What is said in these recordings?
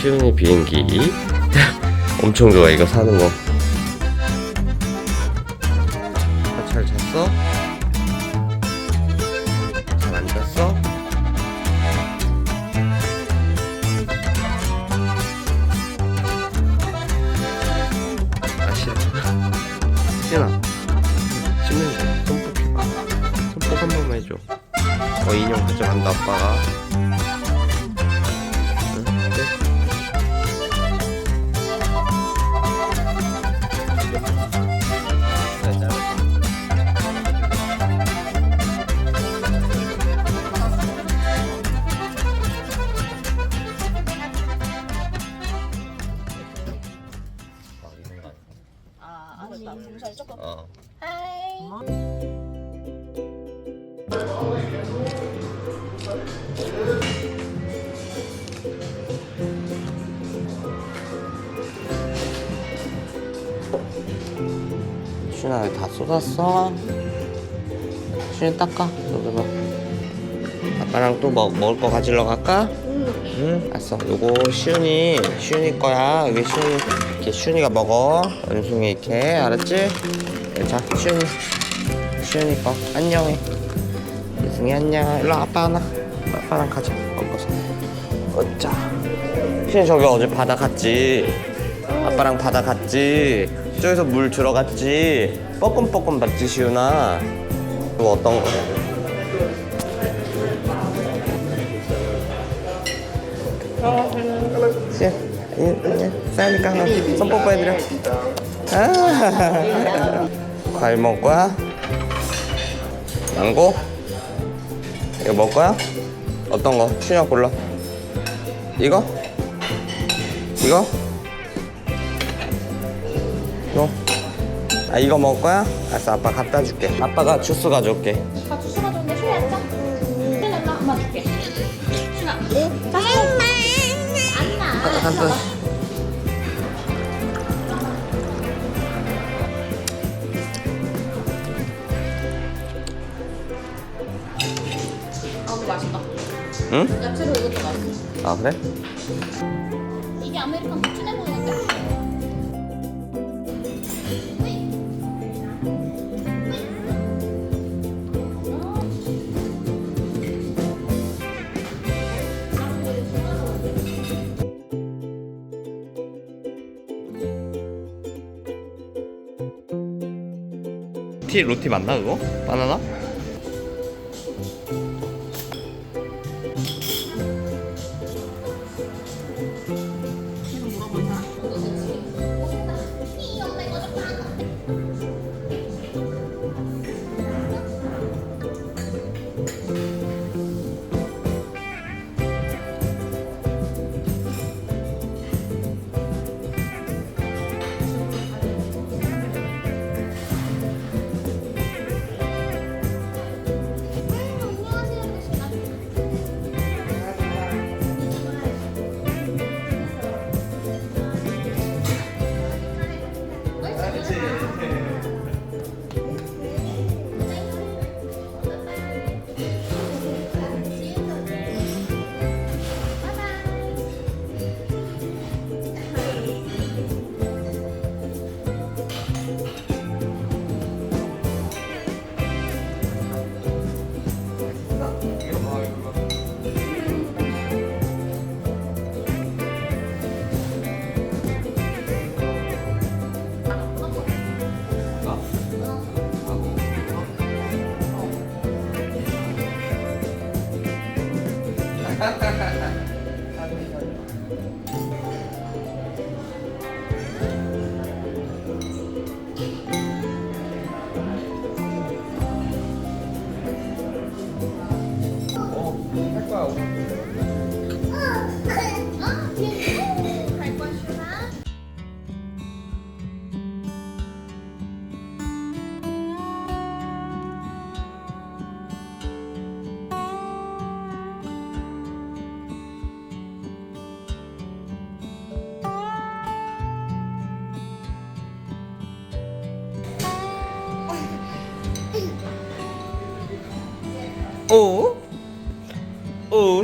시윤이 비행기. 엄청 좋아 이거 사는 거. 잘 잤어? 잘 안 잤어? 아 싫어. 시윤아 씻는 거 손톱 해봐. 손톱 한 번만 해줘. 인형 가져간다 아빠가. 응? 네? 알았다. 봉사를 조금. 어. 하이. 시윤아 왜 다 쏟았어? 시윤 닦아. 여기 봐. 아빠랑 또 먹을 거 가지러 갈까? 응. 알았어. 요거 시윤이 거야. 여기 시윤이가 먹어. 연숭이 이렇게 알았지? 네, 자 시윤이 거 안녕해. 연숭이 안녕. 일로 아빠 하나. 아빠랑 가자. 먹어서. 어짜. 시윤이 저기 어제 바다 갔지. 아빠랑 바다 갔지. 저기서 물 들어갔지. 뻐끔뻐끔 봤지 시윤아. 이거 어떤 거? 싸니까 하나 손 뽀뽀해드려. 과일 먹을 거야? 망고? 이거 먹을 거야? 어떤 거? 춘이가 골라. 이거? 이거? 이거? 아 이거 먹을 거야? 알았어 아빠 갖다 줄게. 아빠가 주스 가져올게. 아, 주스 가져온대. 술 할까? 술 할까? 엄마 줄게. 신아. 안나. 이거 맛있다. 응? 야채로 이것도 맛있어. 아 그래? 이게 아메리칸 더 진해 보이는데? 로티 맞나 그거? 바나나?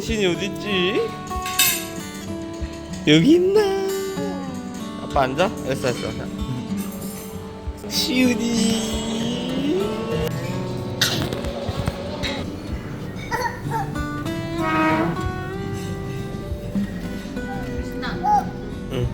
신이 어딨지? 여기 있나? 아빠 앉아? 됐어. 시은이. 응.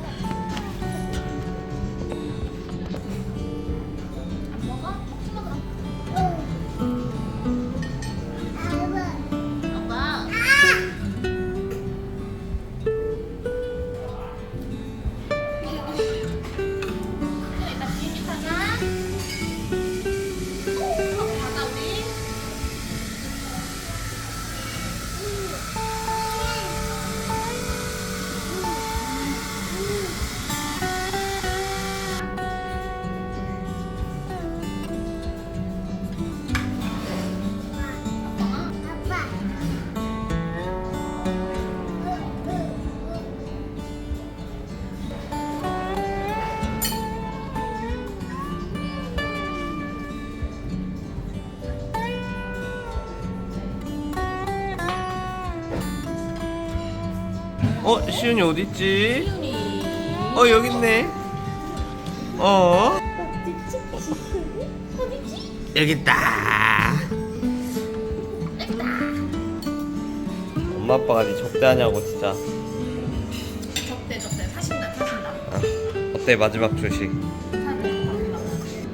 시은이 어딨지? 여기 있네. 여기 있다. 엄마 아빠가 네 적대하냐고 진짜. 적대 사신다. 어때 마지막 조식?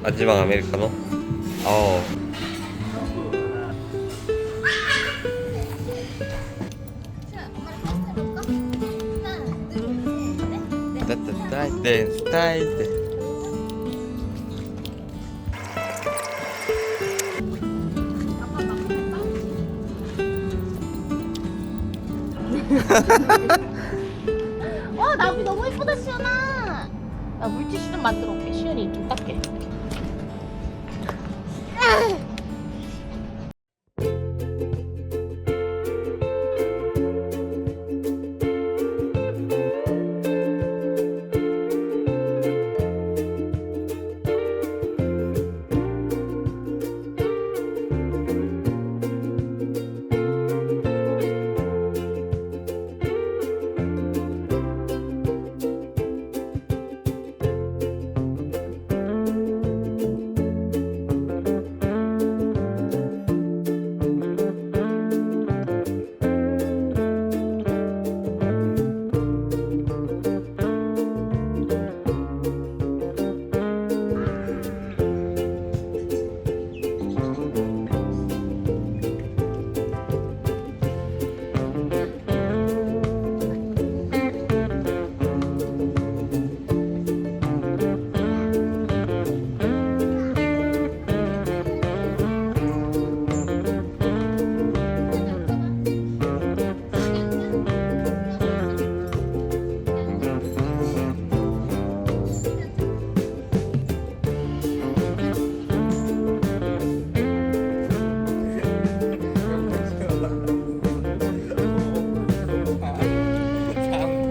마지막 아메리카노? 스타일. 와 나비 너무 예쁘다 시연아. 나 물티슈 좀 만들어 올게. 시연이 좀 닦게.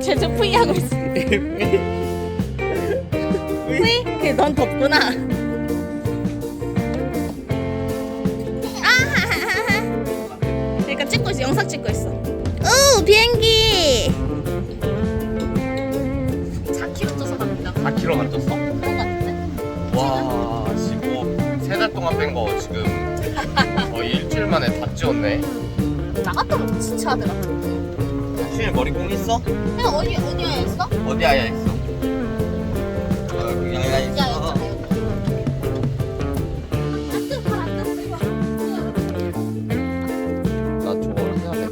제주 뿌이하고 있어. 뿌이? 그게 넌 덥구나. 그러니까 찍고 있어. 영상 찍고 있어. 오 비행기. 4kg 쪄서 갑니다. 4kg 안 쪘어? 그런 거 같은데? 와, 3달 동안 뺀 거 지금 거의 일주일 만에 다 찌웠네. 나갔다 진짜 하더라. 시은이 머리 꽁 있어? 그냥 어디에 있어? 어디 아야 있어? 여기 아야 있어. 나 저걸 해야 돼.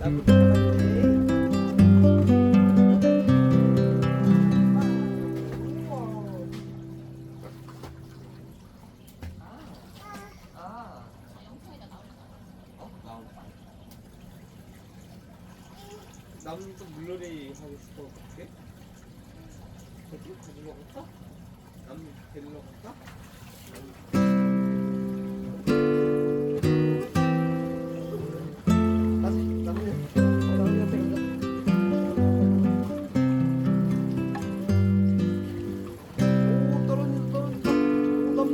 나무는 좀 물놀이 하고 싶어 볼게. 저기 데리러 갈까? 나무 데리러 갈까? 가자, 나무 옆에 가자. 오, 떨어진다. 나무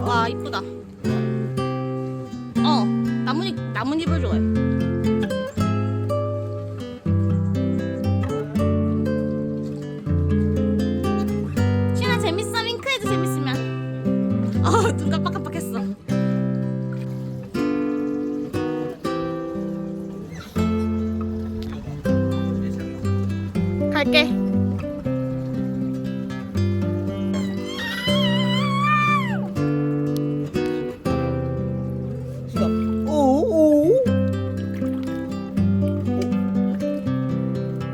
와 이쁘다. 나뭇잎을 좋아해. 신아 재밌어? 윙크해도 재밌으면. 눈 깜빡깜빡했어. 갈게.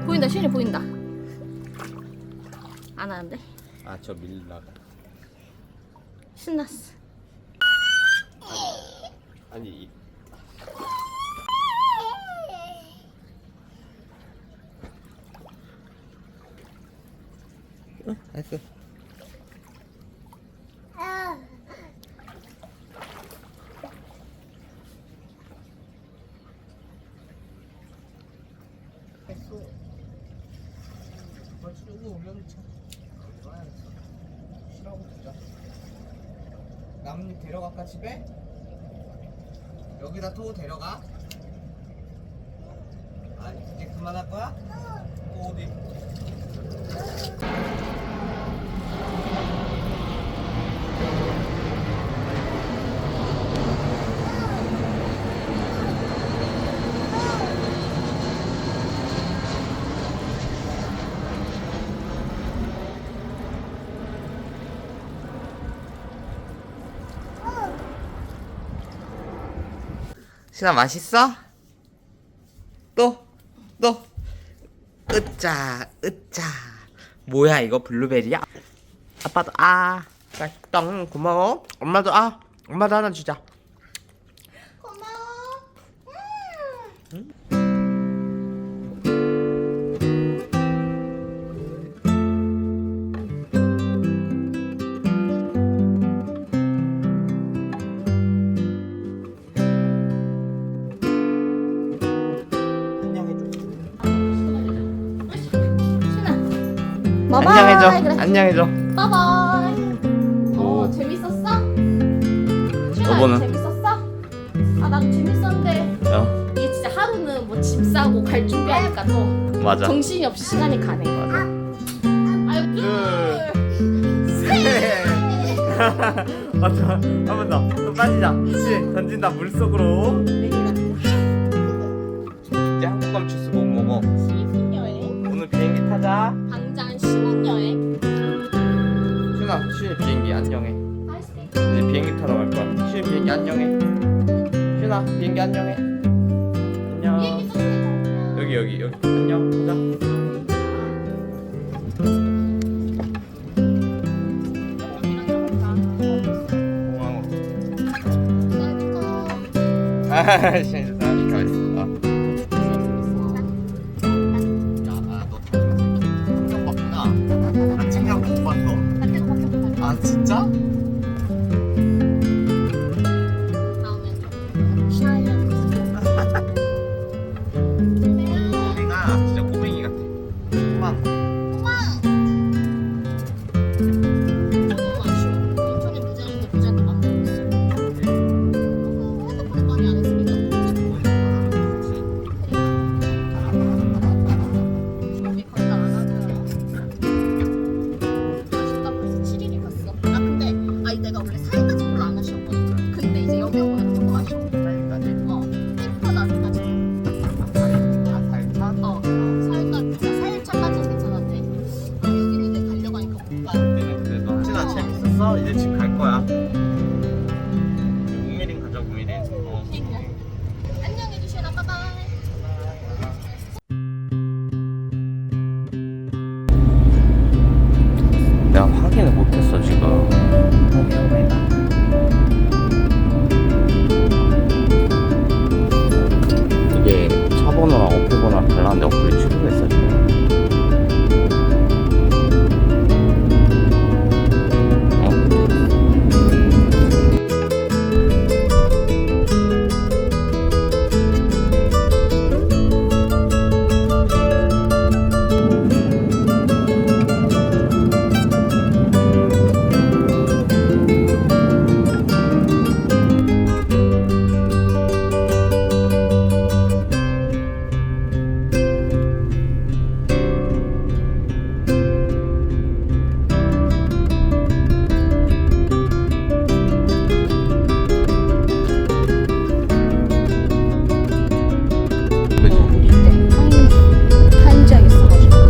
보인다, 시은이 보인다. 안 하는데? 아, 저 밀라가. 신났어. 아니. 응, 알았어. 가지고 오면 참 쉬라고 보자. 나뭇잎 데려갈까 집에? 여기다 또 데려가? 아니 이제 그만할 거야? 또 어디? 신아 맛있어? 또? 으짜 뭐야 이거 블루베리야? 아빠도 맛있다. 고마워. 엄마도 하나 주자. 고마워. 안녕해줘. 바이바이. 오. 재밌었어? 여보는? 재밌었어? 나도 재밌었는데 이게 진짜 하루는 뭐 짐 싸고 갈 준비하니까 또 맞아. 정신이 없이 시간이 가네. 아유, 맞아. 한 번 더. 또 빠지자. 그치? 던진다 물속으로. 이제 한국 감추스 못 먹어. 신혼여행. 오늘 비행기 타자. 당장 신혼여행. 신이 비행기 안녕해. 맛있게. 이제 비행기 타러 갈 거야. 신이 비행기 안녕해. 신아 시윤아 비행기 안녕해. 안녕. 비행기 좀 여기 안녕. 보자. 고마워. 아, 시윤이 사니까 있어. 너 봤구나. 안 챙겨 못 봤어. 아 진짜? 우리가 진짜 꼬맹이 같아. 고마워. 내가 원래 4일까지 별로 안 아쉬웠거든. 근데 이제 여기 오면 조금 아쉬워. 4일까지? 어, 4일차까지는 괜찮았는데 여기는 이제 가려고 하니까 못 가요. 진아 재밌었어? 이제 집 갈 거야. 우미린 가자 우미린. 안녕히 주시나 빠바이. 내가 확인을 못했어 지금. 이게 차 번호랑 어플 번호랑 달랐는데 어플이 취소됐어 지금. 타임지에 있어가지고.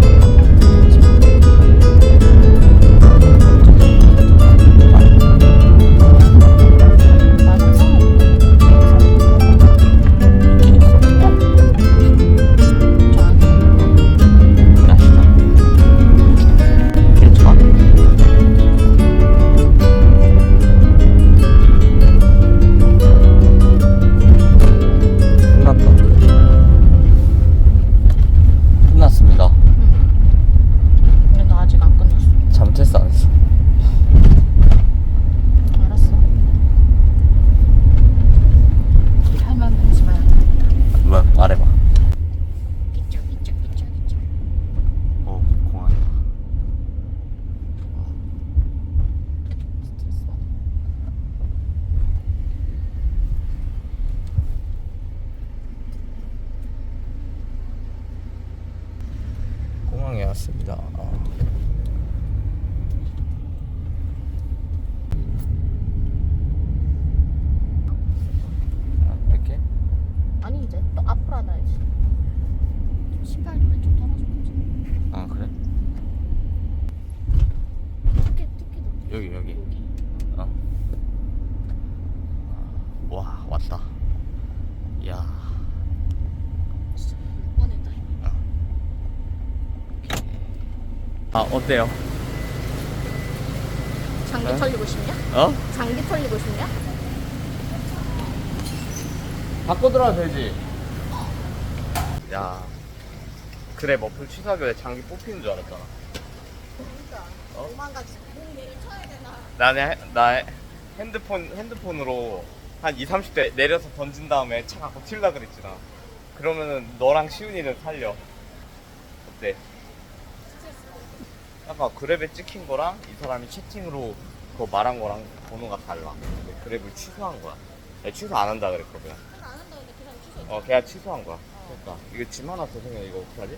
끝났습니다. 근데 너 아직 안 끝났어. 잘못했어 안 했어? 알았어. 할 말 많지 마요. 뭐 말해봐. 끼쩍. 공항이다. 스트레스 받아. 공항에 왔습니다. 이렇게? 아니 이제 또 앞으로 하나야지. 신발도 왼쪽 떨어졌지. 아 그래? 티켓도 여기. 어. 와 왔다. 야. 진짜 뻔했다. 아 어때요? 장기 어? 털리고 싶냐? 어? 장기 털리고 싶냐? 바꿔 들어도 되지. 야. 그래 머플 취소하길래 장기 뽑히는 줄 알았잖아. 그러니까 어? 도망가지. 공 내리 쳐야 되나? 나 핸드폰으로 한 20, 30대 내려서 던진 다음에 차 갖고 튈라 그랬지 나. 그러면은 너랑 시훈이는 살려. 어때? 아까 그랩에 찍힌 거랑 이 사람이 채팅으로 그거 말한 거랑 번호가 달라. 근데 그랩을 취소한 거야. 내가 취소 안 한다 그랬거든. 안 한다는데 그 사람 취소. 걔가 취소한 거야. 그러니까 이거 짐 하나 더 생겨. 이거 어떡하지?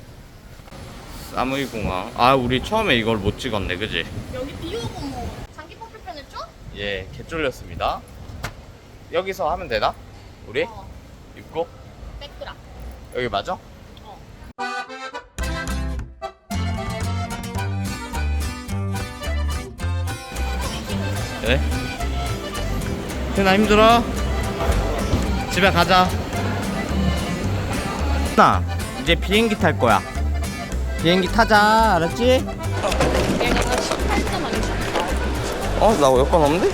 사무이 공항. 아 우리 처음에 이걸 못 찍었네, 그지? 여기 비 오고 뭐 장기 뽑힐 뻔했죠? 예, 개쫄렸습니다. 여기서 하면 되나? 우리? 어. 입고? 백드랍. 여기 맞아? 어. 그래? 태나 힘들어? 집에 가자. 나 이제 비행기 탈 거야. 비행기 타자. 알았지? 얘가 18점 아니야? 나 여권 없는데?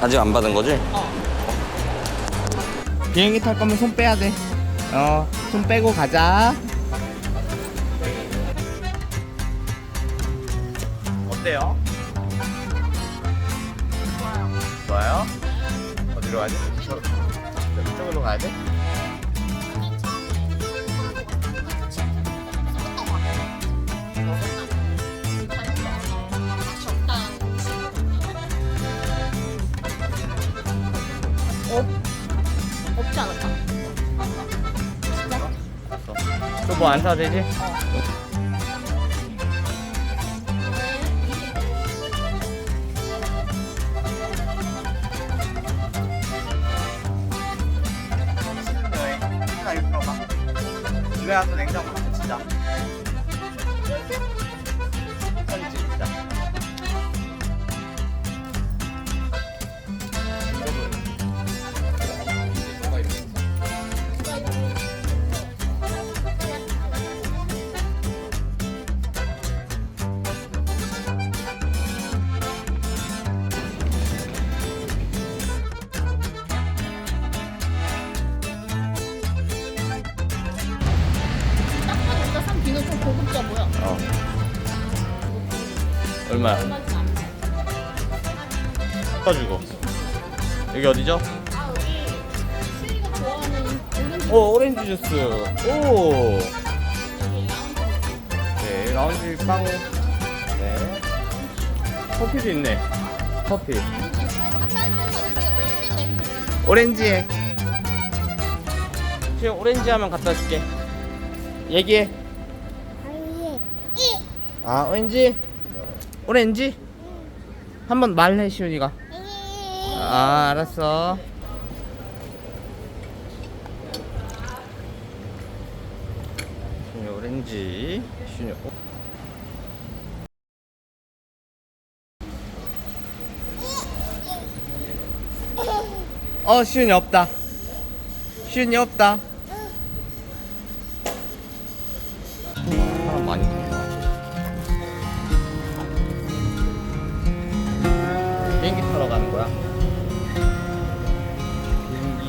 아직 안 받은 거지? 비행기 탈 거면 손 빼야 돼. 손 빼고 가자. 어때요? 좋아요? 어디로 가지? 이쪽으로 가야 돼? 없지 않을까? 또 뭐 안 사도 되지? 집에 가서 냉장고 진짜 사진 찍자. 딱 봐도 산 비는 좀 고급져 보여. 얼마야? 얼마지 않아. 써주고. 여기 어디죠? 여기 수희가 좋아하는 오렌지 오렌지 주스. 오. 여기 라운지. 네, 라운지 빵. 네. 커피도 있네. 커피. 오렌지에. 지금 오렌지 하면 갖다 줄게. 얘기해. 오렌지? 오렌지? 한번 말해, 시훈이가. 알았어. 시훈이 오렌지. 시훈이 시윤이 없다. 시윤이 없다. 사람 많이 탄다. 비행기 타러 가는 거야.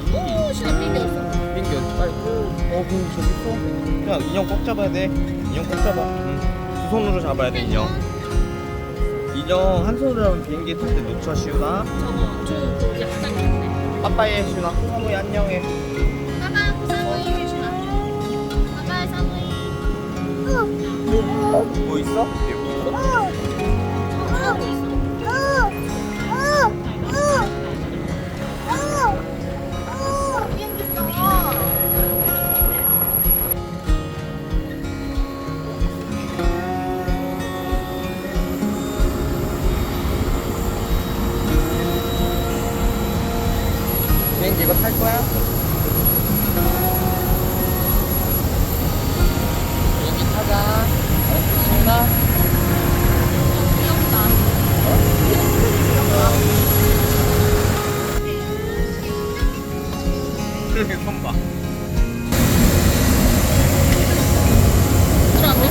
비행기. 시간 비행기 없어. 비행기 어디 빨리. 비행기 저기 있어. 야, 인형 꼭 잡아야 돼. 인형 꼭 잡아. 두 손으로 잡아야 돼, 인형. 인형 한 손으로 하면 비행기 탈 때 놓쳐, 시윤아. 저 약간 있네. 빠빠이, 시윤아. 사모이 안녕해. 빠빠 사무이 시간. 빠빠 사무이. 뭐 있어? 뒤에 뭐 있어? 하고 있어. 비행기 있어. 비행기 이거 탈 거야? 비행기 타자. 알았어, 시윤아. 귀엽다. 이렇게 손 봐. 괜찮은데?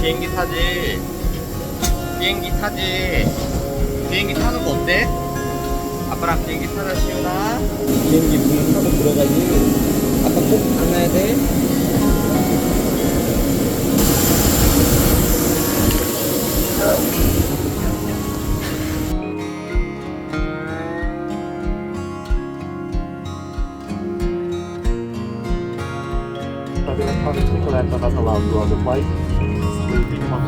비행기 타지. 비행기 타지. 비행기 타는 거 어때? 아빠랑 비행기 타자, 시윤아. 비행기 문 타고 들어가지. 아빠 꼭 안아야 돼.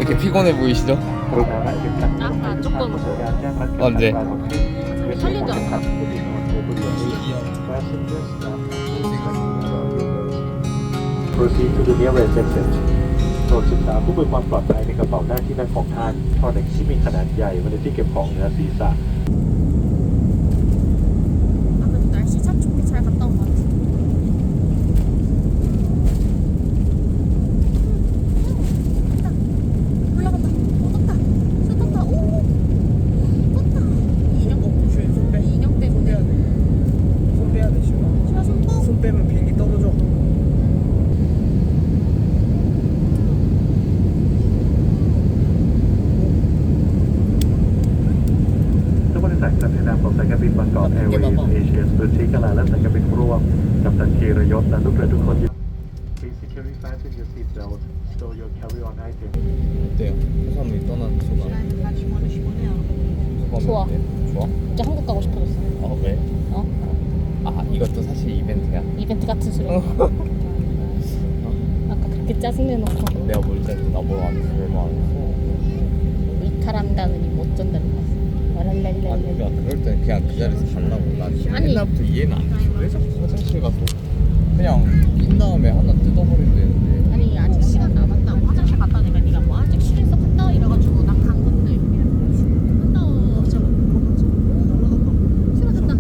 이렇게 피곤해 보이시죠? 아까 조금 언제? 설린 줄 알았어. Proceed to the nearest exit โปรดศึกษาผู้บริความปลอดภัยในกระเป๋าหน้าที่นั่งของท่านเพราะเด็กที่มีขนาดใหญ่ไว้ในที่เก็บของเหนือศีรษะ 아, 근데 날씨 참 좋게 잘 갔다 온 것 같아. seatbelt. Store your carry-on item. 어때요? 해산물이 떠나는 소감. 좋아. 좋아? 진짜 한국 가고 싶어졌어. 왜? 어? 아 이것도 사실 이벤트야. 이벤트 같은 소리. 아까 그렇게 짜증내놓고 내가 볼 때는 나보고 안 했어. 별로 안 했어. 이탈한다느니 못 전다는 거. 아니 그러니까 그럴 때는 그냥 그 자리에서 달라고. 난 아니. 옛날부터 이해는 안 했어. 왜 자꾸 화장실 가서 그냥 낀 다음에 하나 뜯어버리면 되는데. 아니 아직 시간 남았다고 화장실 갔다 내가 네가 뭐 아직 실에서 갔다 이래가지고 난 간 건데 갔다 시간 됐다.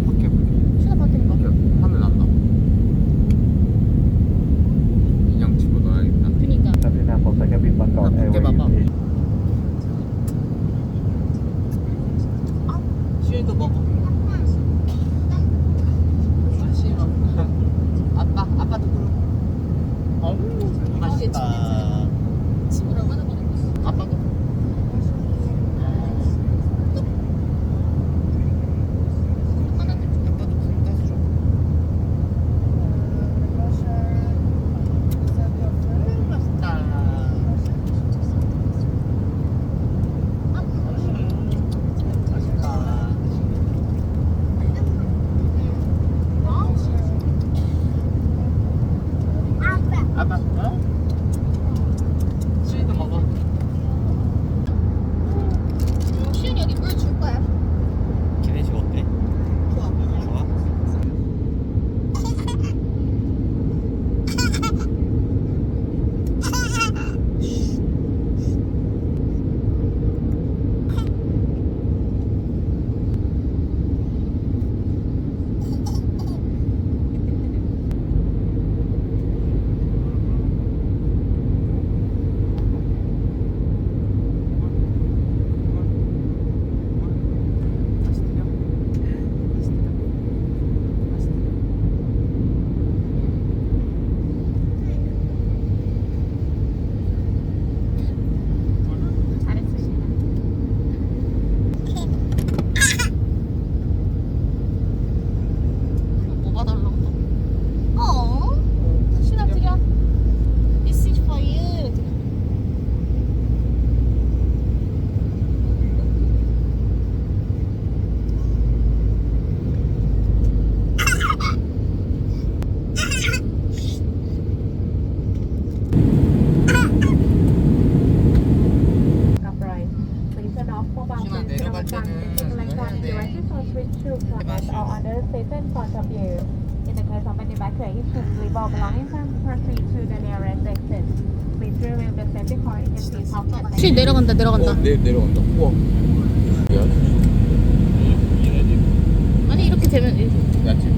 밖에 시간 받으니까 하늘 난다. 인형 집어 넣어야겠다. 그니까 ท่านที่นั่งบนสายการบินบางกอกแอร์เวย์ 시윤이도 먹어. 아빠도 그럼. 맛있다. 집을 얼마나 먹고 있어. 아빠도. 아빠도 그럼 따서 줘. 맛있다. 맛있다. 아빠, 어? 시윤이도 먹어. 시윤이 여기 물 줄 거야. 기내식 어때? 좋아. 좋아? 잘했어 시윤아. 뭐 봐달라고 또? 시윤아 드려. This is for you. 드려. Please turn off mobile 신아, phones 내려갈 from 때는 electronic 해야 돼. devices or switch to plug or other safe in front of you. In the case of an evacuation, leave all belongings and proceed to the nearest exit. Please remove the safety cord in your seat pocket. 시윤 내려간다 내려간다. 내려간다. 우와. 야, 아니 이렇게 되면 야지.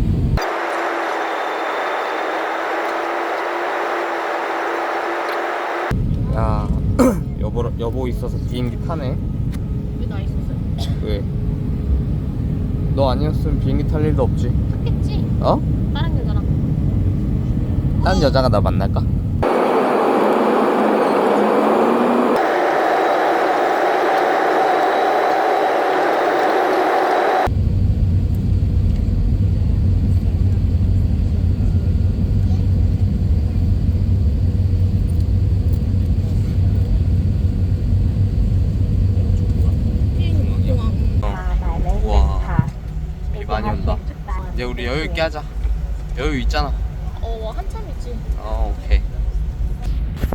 야, 여보 있어서 비행기 타네. 왜 나 있었어? 왜? 너 아니었으면 비행기 탈 일도 없지. 탔겠지? 어? 다른 여자랑. 다른 여자가 나 만날까? 우와, 비 많이 온다. 이제 우리 여유 있게 하자. 여유 있잖아. 한참이지. 오케이.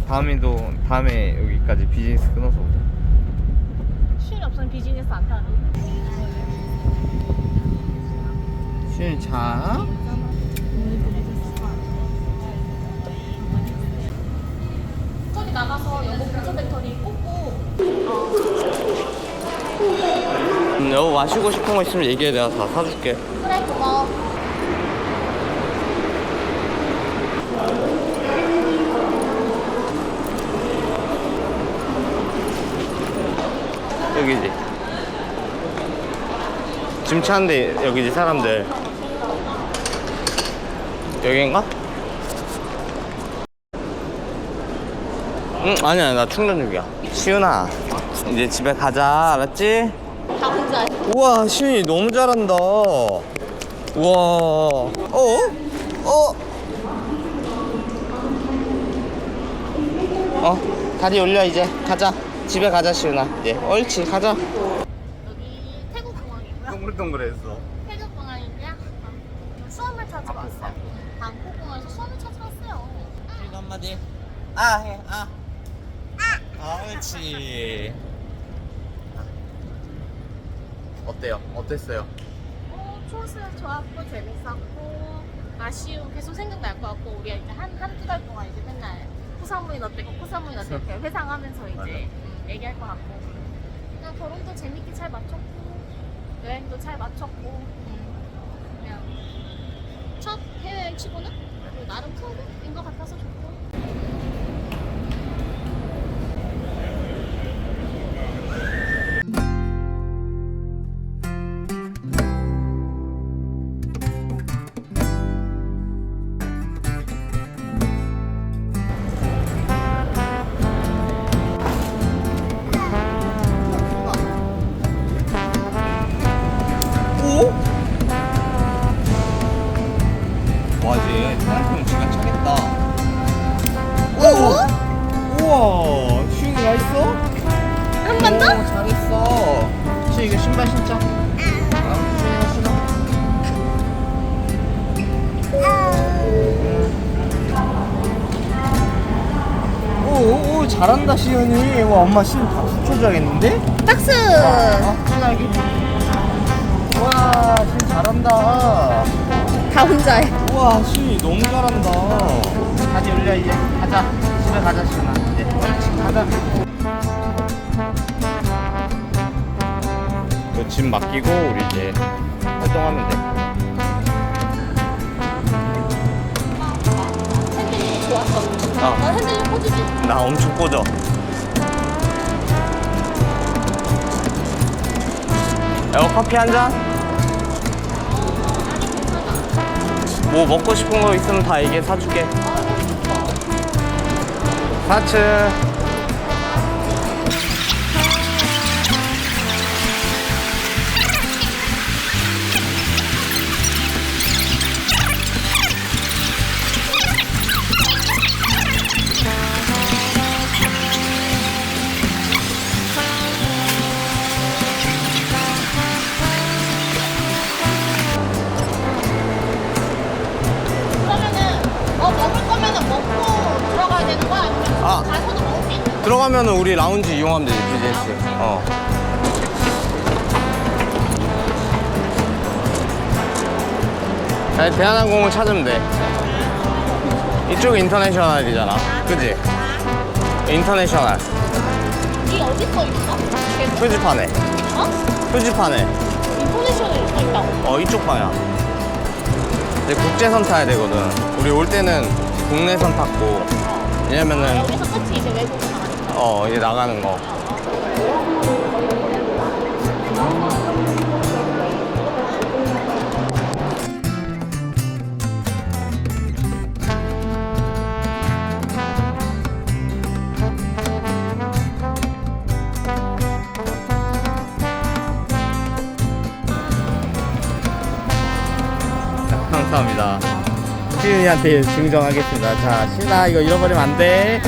다음에 여기까지 비즈니스 끊어서 오자. 시윤이 없으면 비즈니스 안 타는. 시윤이 자. 저기 나가서 여보 보조 배터리 꽂고. 너 마시고 싶은 거 있으면 얘기해. 내가 다 사줄게. 그래 고마워. 여기지. 짐 차는데 여기지 사람들. 여긴가? 응 아니야 나 충전 중이야. 시윤아 이제 집에 가자 알았지? 다 혼자 해. 우와 시윤이 너무 잘한다. 우와 어? 다리 올려 이제. 가자. 집에 가자 시윤아. 이제 옳지 가자. 여기 태국 공항이고요. 동글동글했어. 태국 공항이고요. 수험을 찾으러 왔어요. 방콕 공항에서 수험을 찾으러 왔어요. 시윤 한마디. 해. 옳지. 어때요? 어땠어요? 좋았어요. 좋았고 재밌었고 아쉬운 계속 생각날 것 같고 우리가 이제 한두 달 동안 이제 맨날 코사무인 어땠고 코사무인 어땠고 이렇게 회상하면서 이제 얘기할 것 같고 그냥 결혼도 재밌게 잘 마쳤고 여행도 잘 마쳤고 그냥 첫 해외여행 치고는 나름 프로그램인 것 같아서 좋고 와 이제 사람들은 시간 차겠다. 우와 시윤이 가 있어? 한 번 더? 잘했어. 시윤 이거 신발 신자. 시윤이가 신어. 오 잘한다 시윤이. 와 엄마 시윤 박수 쳐줘야겠는데? 박수! 시윤아 여기. 와 시윤 잘한다. 다 혼자 해. 우와 시윤이 너무 잘한다. 다리 올려 이제 가자. 집에 가자 시윤아. 이제 옳지 가자. 집 맡기고 우리 이제 활동하면 돼. 핸들링이 좋았어. 어. 너 핸들링 꽂으지? 나 엄청 꽂아. 커피 한 잔? 뭐 먹고 싶은 거 있으면 다 얘기해 사줄게. 사츠. 그러면은 먹을 거면은 먹고 들어가야 되는 거야? 아니면 아. 가서도 먹을 수 있는 거야? 들어가면은 우리 라운지 이용하면 되지 비즈니스. 아니, 대한항공을 찾으면 돼. 이쪽이 인터내셔널이잖아. 그지? 인터내셔널. 이 어디 거 있어? 계속? 표지판에. 어? 표지판에. 인포메이션을 있어 있다고? 이쪽 방향. 이제 국제선 타야 되거든. 우리 올 때는 국내선 탔고. 왜냐면은, 여기서 끝이 이제 외국으로 나가니까. 이제 나가는 거. 감사합니다. 시윤이한테 증정하겠습니다. 자, 시윤아 이거 잃어버리면 안 돼.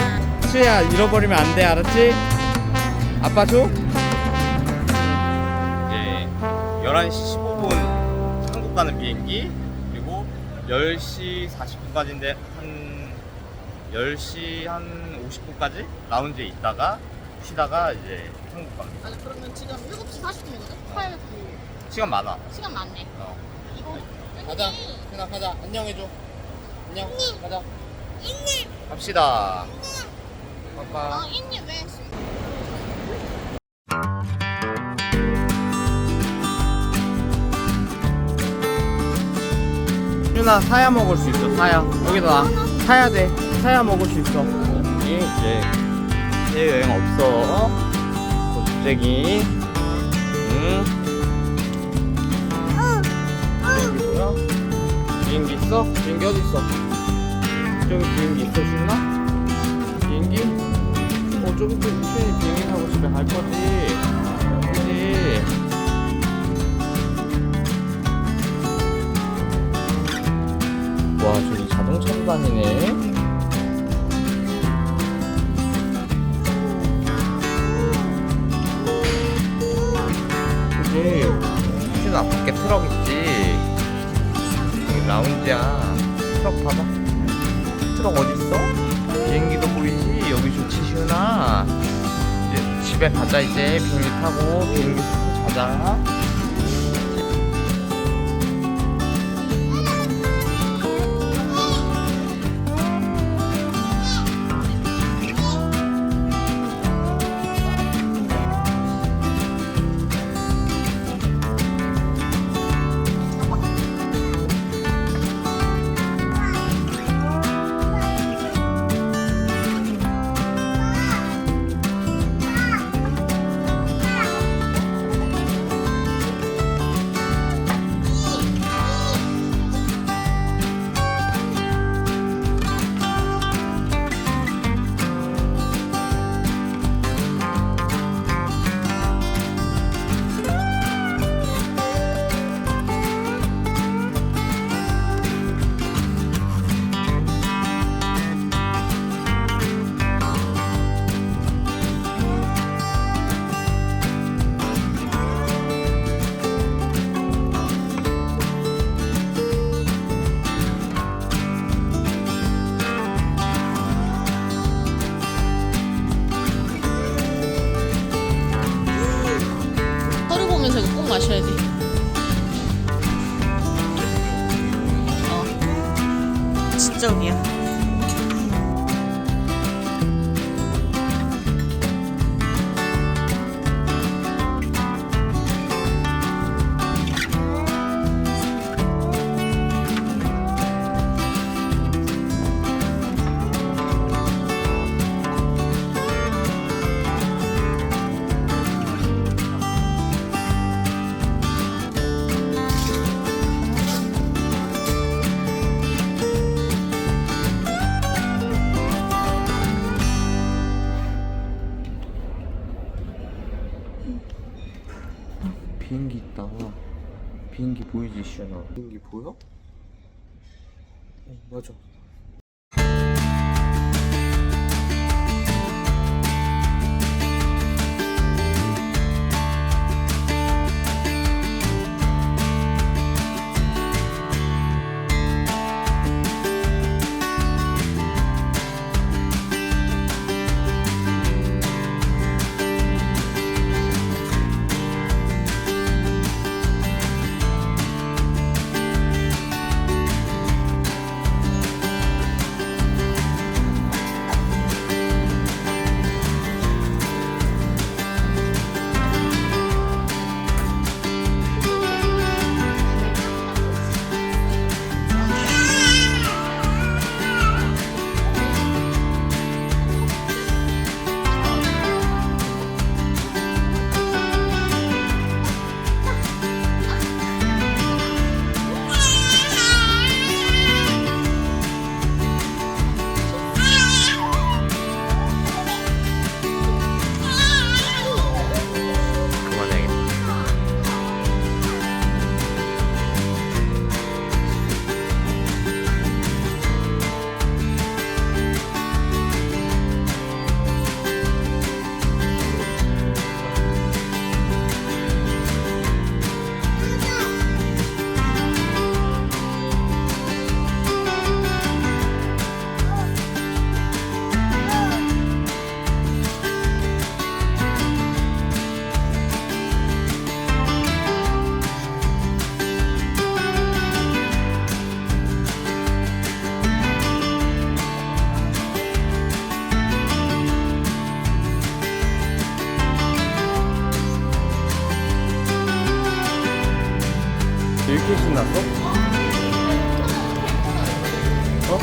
시윤아 잃어버리면 안 돼, 알았지? 아빠 줘? 이제 11시 15분 한국 가는 비행기, 그리고 10시 40분까지인데 한 10시 한 50분까지 라운지에 있다가 쉬다가 이제 한국 갑니다. 아니 그러면 지금 7시 40분이거든? 8, 9 시간 많아. 시간 많네. 이거 가자. 시윤아 가자. 안녕해줘. 안녕. 가자. 갑시다. 빠빠. 있니 왜? 유나 사야 먹을 수 있어. 사야. 여기다 놔. 사야 돼. 사야 먹을 수 있어. 이제 해외 여행 없어. 고집쟁이. 비행기 뭐야? 비행기 있어? 비행기 어디 있어? 저기 비행기 있어, 신나? 비행기? 좀 있으면 유신이 비행기 타고 집에 갈 거지. 그지? 와, 저기 자동차도 다니네. 시윤아 밖에 트럭 있지. 여기 라운지야. 트럭 봐봐. 트럭 어딨어? 비행기도 보이지? 여기 좋지 시윤아. 이제 집에 가자. 이제 비행기 타고 비행기 타고 자자. 하루 보면서 이거 꼭 마셔야 돼. 진짜 운이야. 비행기 있다. 비행기 보이지 시윤아? 비행기 보여? 맞아. 이렇게 신났어? 어?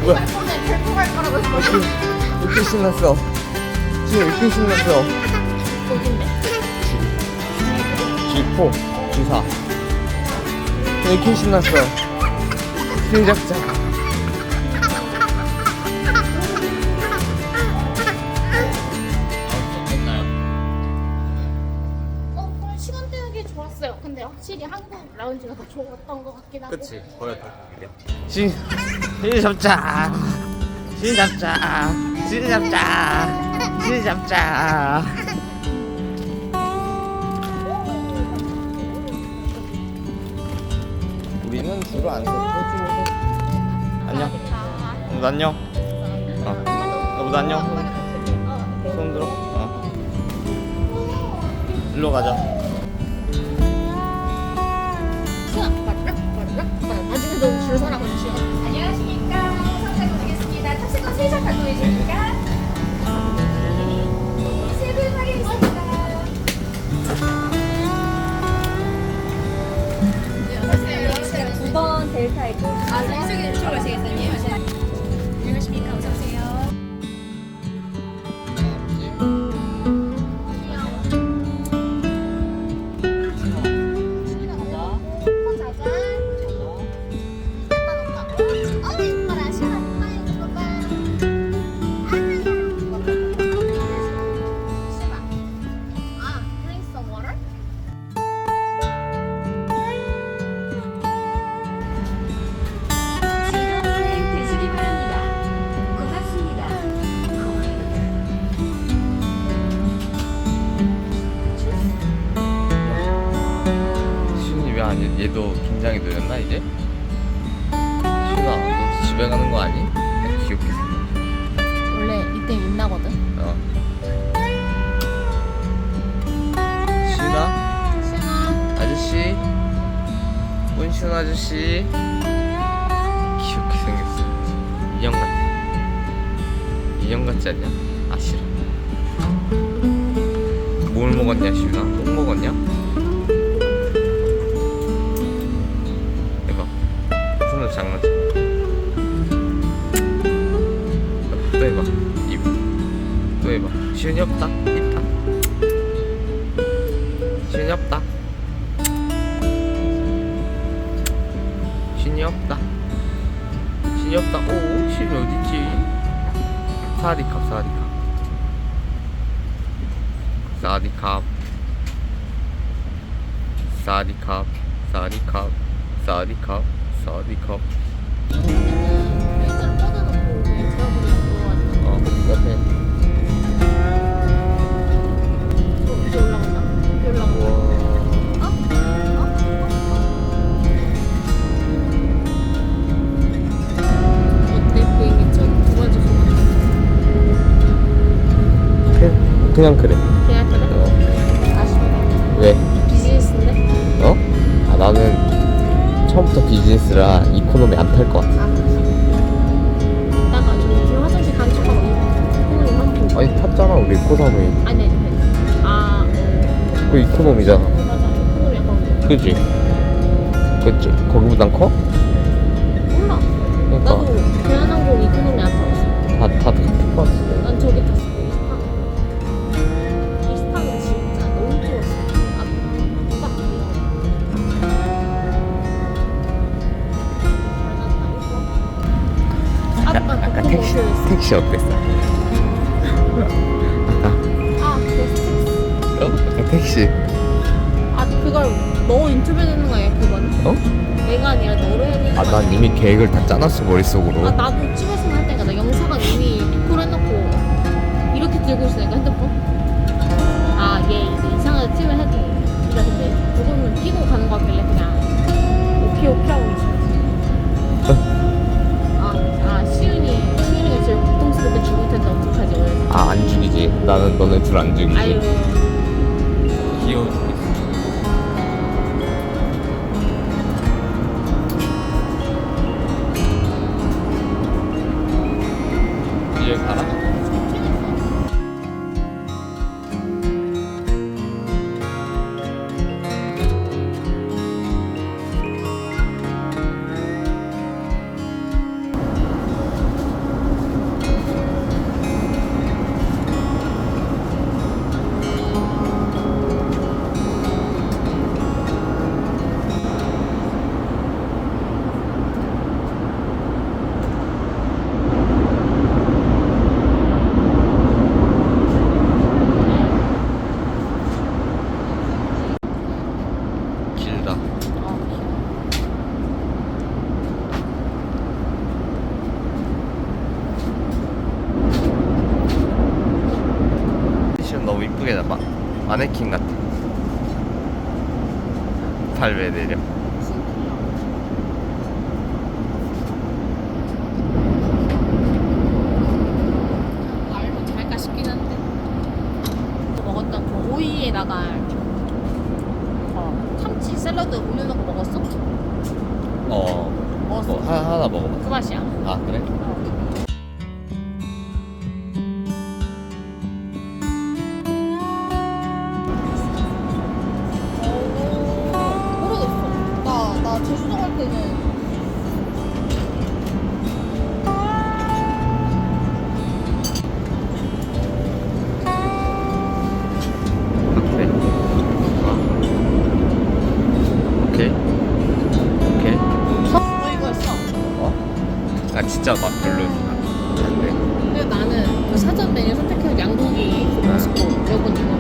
뭐야? 별풍할 거라고 했어. 이렇게 신났어. 지금 이렇게 신났어. 거긴데. G4, G4. 이렇게 신났어. 시작자. 오늘 시간대하게 좋았어요. 근데 확실히 한국 라운지가 더 좋았던 것 같긴 하고. 그치, 보였다. 신 잡자. 신 잡자. 신 잡자. 신 잡자. 나는 줄을 안 서. 안녕. 여보 안녕. 여보 안녕. 손 들어. 일로 가자. 시간 나중에 너무 줄 서라고 시간. 안녕하십니까. 선착을 드리겠습니다. 탑승권 3장 발송해 주십니까? 세분 확인했습니다. 네, 9번 델타 있고. 이쪽에 출발하시겠어요? 안녕하십니까. 어서오세요. 지도행 되시기 바랍니다. 고맙습니다. 시윤이 왜 아니? 얘도 긴장이 되었나 이제? 시윤아, 너 집에 가는 거 아니? 귀엽게 생겼네. 원래 이때 민나거든. 시윤아, 시간. 아저씨, 문시윤 아저씨, 귀엽게 생겼어. 인형 같아. 인형 같지 않냐? 아 싫어. 뭘 먹었냐, 시윤아? 똥 먹었냐? 해봐. 손으로 장난쳐. 또 해봐. 입. 또 해봐. 시윤이 없다. 있다. 시윤이 없다. 시윤이 없다. 시윤이 없다. 오, 시윤이 어딨지? 사디캅, 사디캅. 사디캅. 사디캅. 사디캅. 사디캅. 사디캅. 일자로 뻗어놓고 그냥 제어버리고 옆에. 이제 올라간다. 이제 올라간다. 우와. 어때? 비행기 첫 2번째 소감. 그냥 그래. 그냥 그래? 아쉽네. 왜? 비즈니스인데? 어? 아, 나는 처음부터 비즈니스라 이코노미 안 탈 것 같아. 아, 이따가 좀 화장실 가는 척하고 부모님 한번 보고. 아니, 탔잖아, 우리 코사무이. 아니, 아, 그 이코노미잖아. 맞아. 부모님 약간 그지? 그치? 거기보단 커? 몰라. 그러니까. 나도 대한항공 이코노미 안 타봤어. 다 같은 것 같은데. 난 저기 탔어. 이스타는 진짜 너무 좋았어. 딱 아까 택시 어땠어? 아, 베스트. 어? 아까 택시. 아, 그걸 너 인터뷰되는 거 아니야, 그건? 어? 내가 아니라 너로 해야 되는 거 아, 난 아니야? 이미 계획을 다 짜놨어, 머릿속으로. 아, 나도 찍었으면 할 때가 나 영상은 이미 리콜 해놓고 이렇게 들고 있으니까 핸드폰. 아, 얘 이제 이상하게 찍을 해도. 그러니까 근데 그거는 끼고 가는 거 같길래 그냥 오케이 하고 있었지. 시윤이가 제일 고통스럽게 죽을 텐데 어떡하지, 오늘. 아, 안 죽이지. 나는 너네 둘 안 죽이지. 아유. 귀여워 죽겠어. 이제 가라. 길다. 시윤 너무 이쁘게 잡아. 마네킹 같아. 발 왜 내려? 먹어봤어. 하나 먹어봐. 그 맛이야. 아 그래? 모르겠어. 나 제주도 갈 때는 오케이. 오케이. 오케이. 너 이거 했어. 어? 아 진짜 막 별로 안 돼. 근데 나는 그 사전 메뉴 선택해서 양고기 그거 맛있고 여분 이거.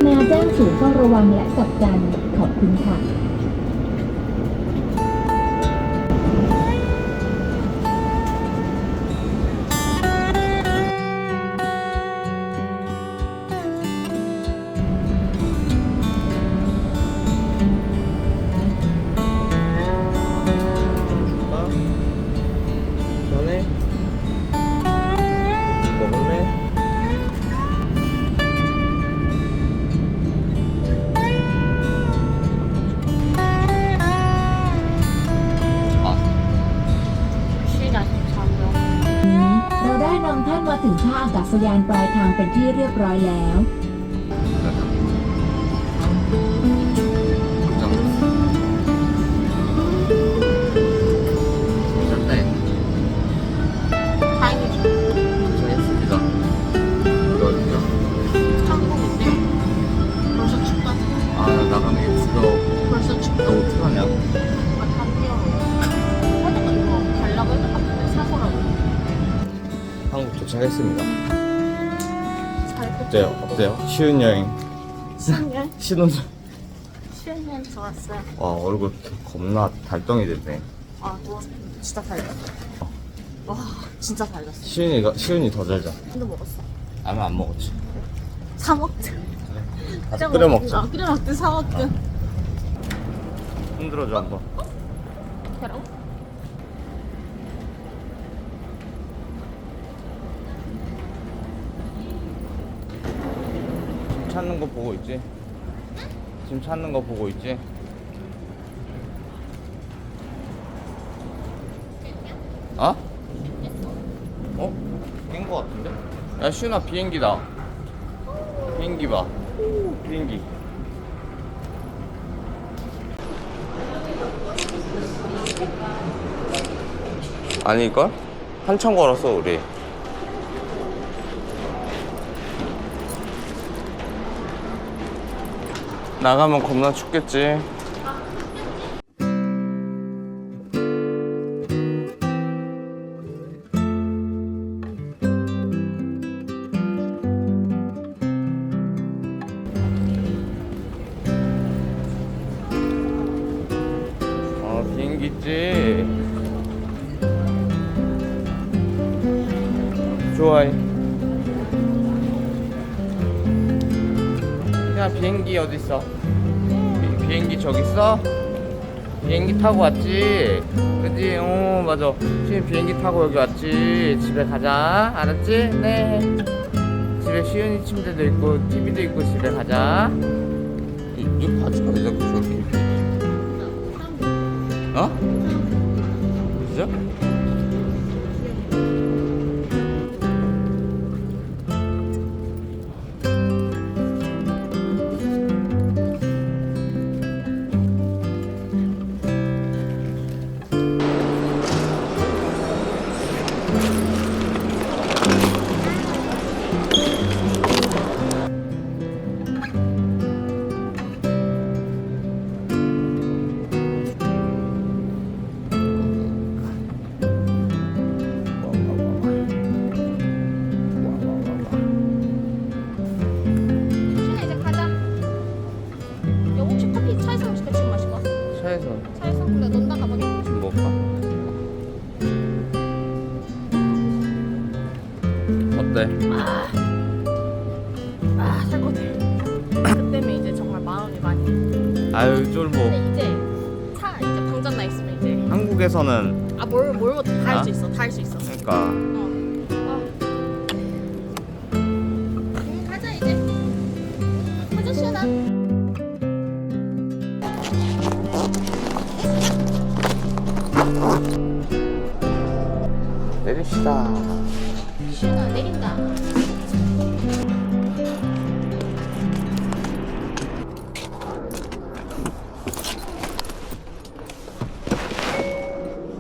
แมวแจ้งศูนย์เฝ้าระวังและกักกัน ขอบคุณค่ะ 줄까? 전에 먹을래? 아, 쉬나 잠깐. เราได้นำท่านมาถึงท่าอากาศยานปลายทางเป็นที่เรียบร้อยแล้ว 괜찮네. 다행이지. 도착했습니다. 이거 어디죠? 한국인데 벌써 춥다. 아, 나가는 게 부러워. 벌써 춥다. 너무 어떡하냐? 아, 담배요. 하다가 이거 달라고 했던 것 같은데 사고라고. 한국 도착했습니다. 잘 어때요? 어때요? 쉬운 여행. 신년? 신혼여행. 신년 좋았어요. 와, 얼굴 겁나 달덩이 됐네. 아, 너 진짜 달렸어. 와, 진짜 달렸어. 시윤이 더 잘자. 근데 먹었어. 아마 안 먹었지. 사 먹든. 가서 끓여 먹자. 끓여 먹든 사 먹든. 흔들어줘 한번. 해라고? 지금 찾는 거 보고 있지? 지금 찾는 거 보고 있지? 어? 어? 깬 거 같은데? 야 시윤아 비행기다. 비행기 봐. 비행기. 아닐걸? 한참 걸었어 우리. 나가면 겁나 춥겠지. 비행기 있지. 좋아해. 야 비행기 어디 있어? 비행기 저기 있어? 비행기 타고 왔지? 그지? 맞아. 지금 비행기 타고 여기 왔지? 집에 가자. 알았지? 네. 집에 시윤이 침대도 있고 TV도 있고 집에 가자. 이 바지가 왜 자꾸 저렇게 입지? 어? 진짜? 어때? 살 것 같아. 그 때문에 이제 정말 마음이 많이. 아유 쫄보. 근데 이제 이제 방전 나 있으면 이제 한국에서는 뭘 못해 다 할 수 있어. 다 할 수 있어. 그러니까 가자 이제. 가자 시원아. 내립시다. 시원아 내린다.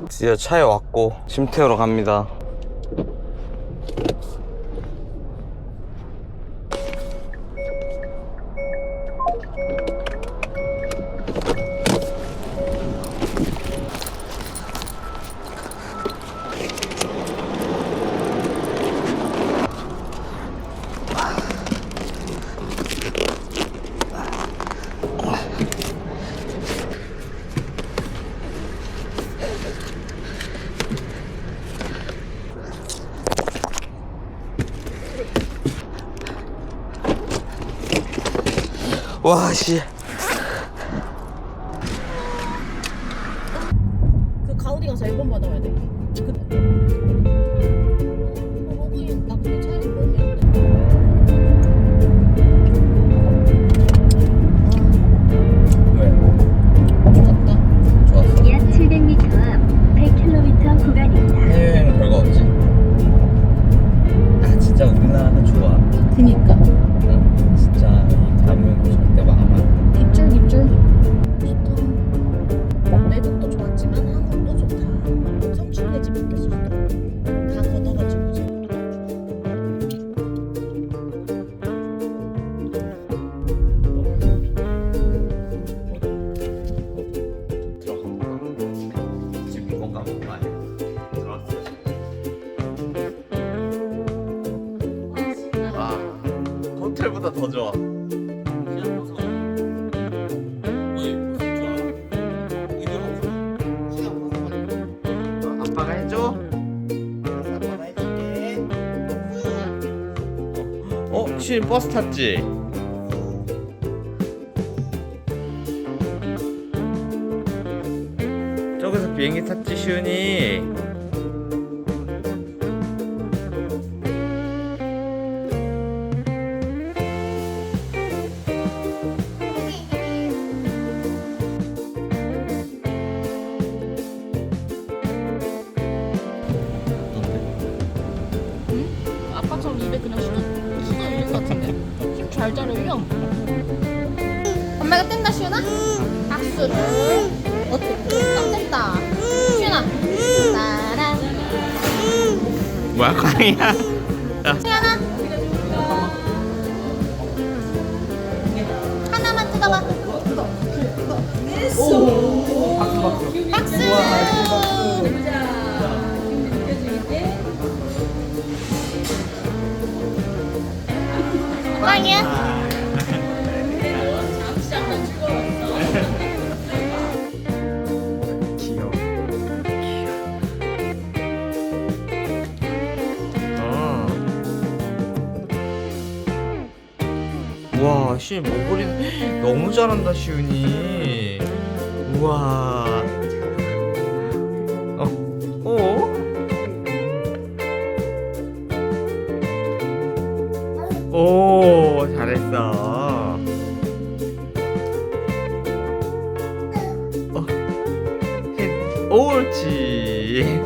드디어 차에 왔고 짐 태우러 갑니다. 와 씨. 그 가우디 가서 앨범 받아와야 돼. 나 근데 차에 앨범이 안 돼. 왜? 좋았다. 좋았어. 약 700m 앞 100km 구간입니다. 해외에는 별거 없지. 아 진짜 우리나라가 좋아. 그니까. 응, 진짜 이 가면 절대 망하면. 입줄. 좋다. 외국도 좋았지만 한국도 좋다. 성취의 집 느꼈을 때. 다 걷어가지고 이제. 들어간 거. 지금 이건 까먹은 거 아니야? 들어왔어. 아, 호텔보다 더 좋아. 아빠가 해줘? 시윤 버스 탔지? 저기서 비행기 탔지 시윤이? 아빠처럼 입에 그냥 신어 있는 것 같은데. 힘 잘 자르려. 엄마가 뗀다 시윤아? 박수를. 어때? 딱 뗀다. 시윤아. 따란. 뭐야 광이야? 시윤아. 하나만 뜯어봐. 박수. 빵이야? 귀여워. 우와 시윤 목걸이 너무 잘한다 시윤이. 우와. 오 잘했어. 옳지.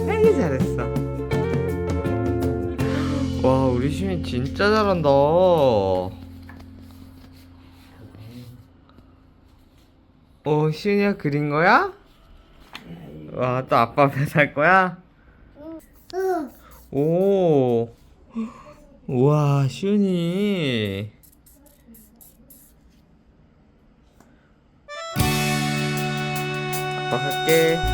아이 잘했어. 와 우리 시민 진짜 잘한다. 시윤이가 그린 거야? 와 또 아빠 앞에 살 거야? 오. 우와 시윤이. 아빠 갈게.